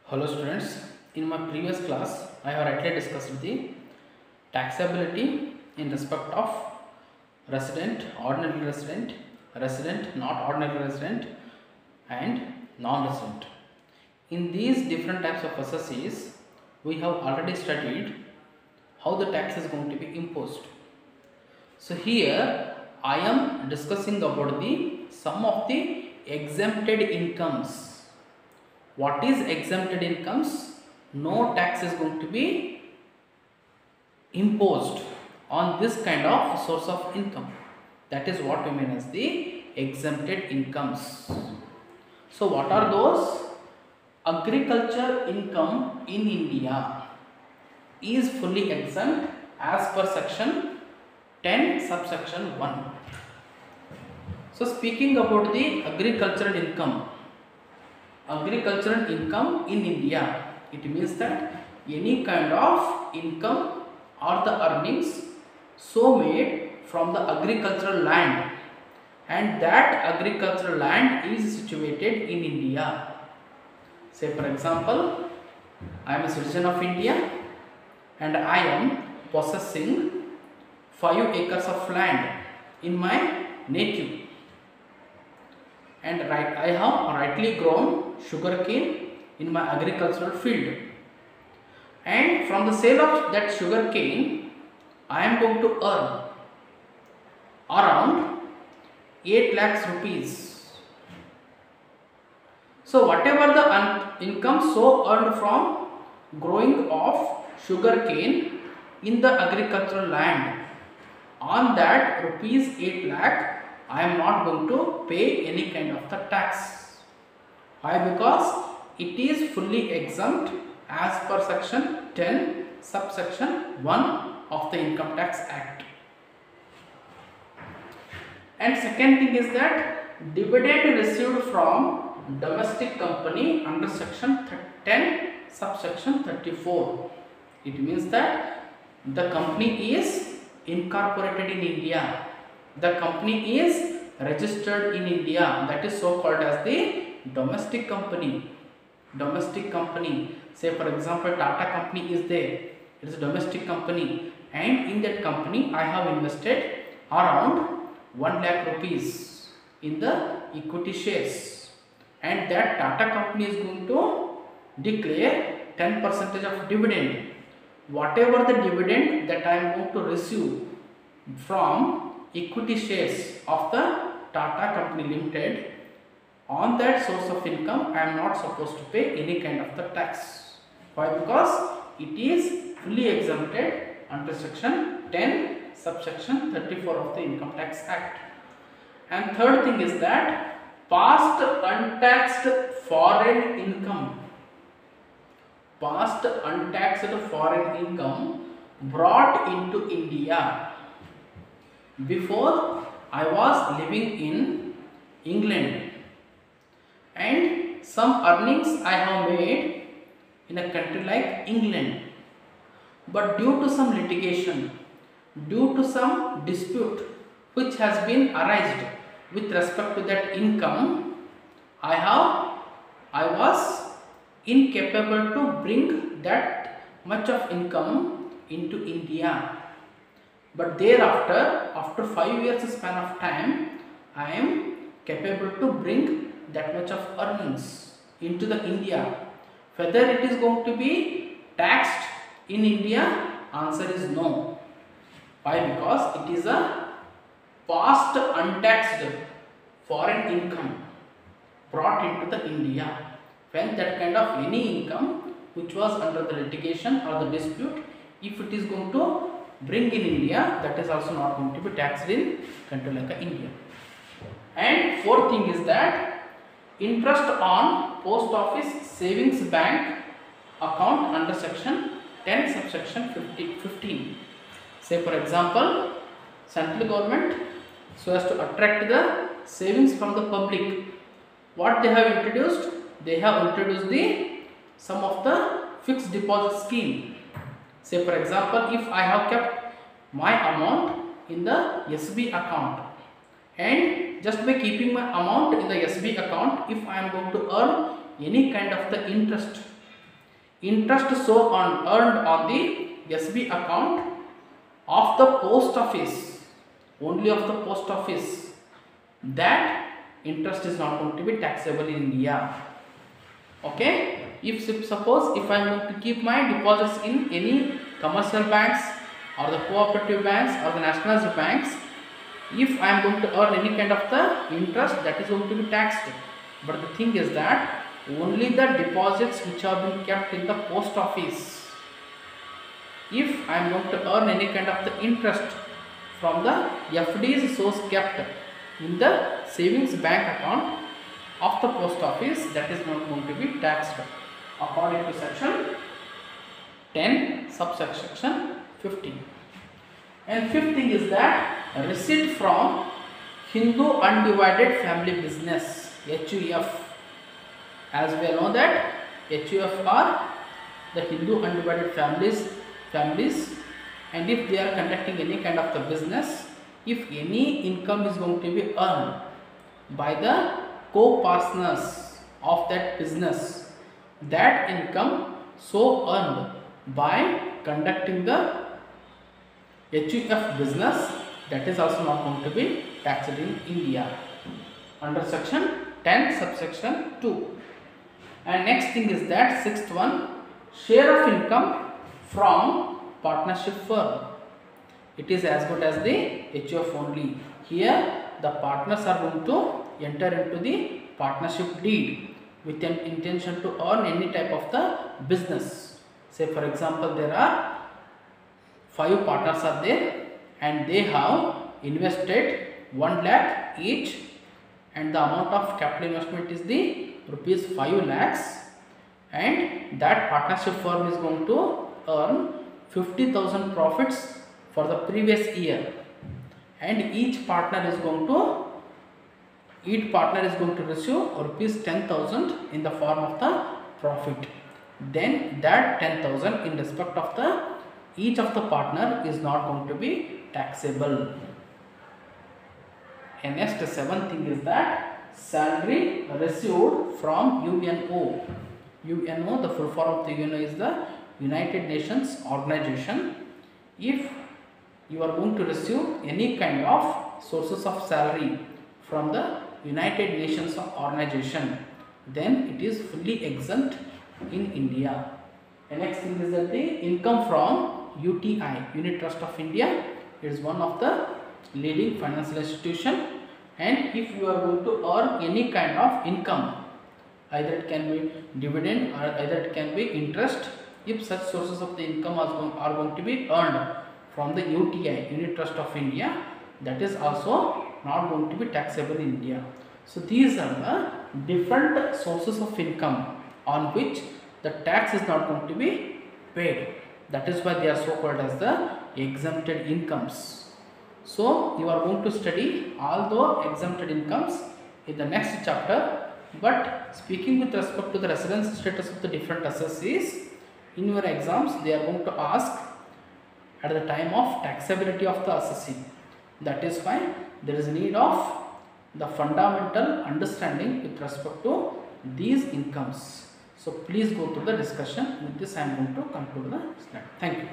Hello students, in my previous class I have rightly discussed the taxability in respect of resident, ordinary resident, resident, not ordinary resident and non-resident. In these different types of assessees, we have already studied how the tax is going to be imposed. So here I am discussing about the sum of the exempted incomes. What is exempted incomes? No tax is going to be imposed on this kind of source of income. That is what we mean as the exempted incomes. So what are those? Agriculture income in India is fully exempt as per section 10 subsection 1. So speaking about the agricultural income in India, it means that any kind of income or the earnings so made from the agricultural land, and that agricultural land is situated in India. Say for example, I am a citizen of India and I am possessing 5 acres of land in my native, and I have rightly grown sugarcane in my agricultural field, and from the sale of that sugarcane I am going to earn around 8 lakhs rupees. So whatever the income so earned from growing of sugarcane in the agricultural land, on that rupees 8 lakh I am not going to pay any kind of the tax. Why? Because it is fully exempt as per section 10 subsection 1 of the Income Tax Act. And second thing is that dividend received from domestic company under section 10 subsection 34. It means that the company is incorporated in India. The company is registered in India, that is so called as the domestic company. Domestic company, say for example Tata company is there, it is a domestic company, and in that company I have invested around 1 lakh rupees in the equity shares, and that Tata company is going to declare 10% of dividend. Whatever the dividend that I am going to receive from equity shares of the Tata Company Limited, on that source of income I am not supposed to pay any kind of the tax. Why? Because it is fully exempted under section 10 subsection 34 of the Income Tax Act. And third thing is that past untaxed foreign income. Past untaxed foreign income brought into India. Before I was living in England, and some earnings I have made in a country like England, but due to some litigation, due to some dispute which has been arised with respect to that income, I was incapable to bring that much of income into India. But thereafter, after 5 years span of time, I am capable to bring that much of earnings into the India. Whether it is going to be taxed in India, answer is no. Why? Because it is a past untaxed foreign income brought into the India. When that kind of any income which was under the litigation or the dispute, if it is going to bring in India, that is also not going to be taxed in country like India. And fourth thing is that interest on post office savings bank account under section 10 subsection 15. Say for example, central government, so as to attract the savings from the public, what they have introduced? They have introduced the some of the fixed deposit scheme. Say for example, if I have kept my amount in the SB account, and just by keeping my amount in the SB account, if I am going to earn any kind of the interest interest so earned on the SB account of the post office, only of the post office, that interest is not going to be taxable in India. Okay, if suppose if I am going to keep my deposits in any commercial banks or the cooperative banks or the nationalized banks, if I am going to earn any kind of the interest, that is going to be taxed. But the thing is that only the deposits which have been kept in the post office, if I am going to earn any kind of the interest from the FDs source kept in the savings bank account of the post office, that is not going to be taxed according to section 10 subsection 15. And fifth thing is that receipt from Hindu Undivided Family Business, HUF. As we all know that HUF are the Hindu Undivided families, and if they are conducting any kind of the business, if any income is going to be earned by the co-partners of that business, that income so earned by conducting the HUF business, that is also not going to be taxed in India under section 10 subsection 2. And next thing is that sixth one, share of income from partnership firm. It is as good as the HUF only. Here the partners are going to enter into the partnership deed with an intention to earn any type of the business. Say for example, there are 5 partners are there and they have invested 1 lakh each, and the amount of capital investment is the rupees 5 lakhs, and that partnership firm is going to earn 50,000 profits for the previous year, and each partner is going to receive rupees 10,000 in the form of the profit. Then that 10,000 in respect of the each of the partner is not going to be taxable. And next seventh thing is that salary received from UNO. UNO, the full form of the UNO is the United Nations Organization. If you are going to receive any kind of sources of salary from the United Nations Organization, then it is fully exempt in India. The next thing is that the income from UTI, Unit Trust of India. It is one of the leading financial institution, and if you are going to earn any kind of income, either it can be dividend or either it can be interest, if such sources of the income are going to be earned from the UTI, Unit Trust of India, that is also not going to be taxable in India. So these are the different sources of income on which the tax is not going to be paid. That is why they are so called as the exempted incomes. So you are going to study all the exempted incomes in the next chapter. But speaking with respect to the residence status of the different assessees, in your exams they are going to ask at the time of taxability of the assessee. That is why there is need of the fundamental understanding with respect to these incomes. So please go through the discussion. With this I am going to conclude the slide. Thank you.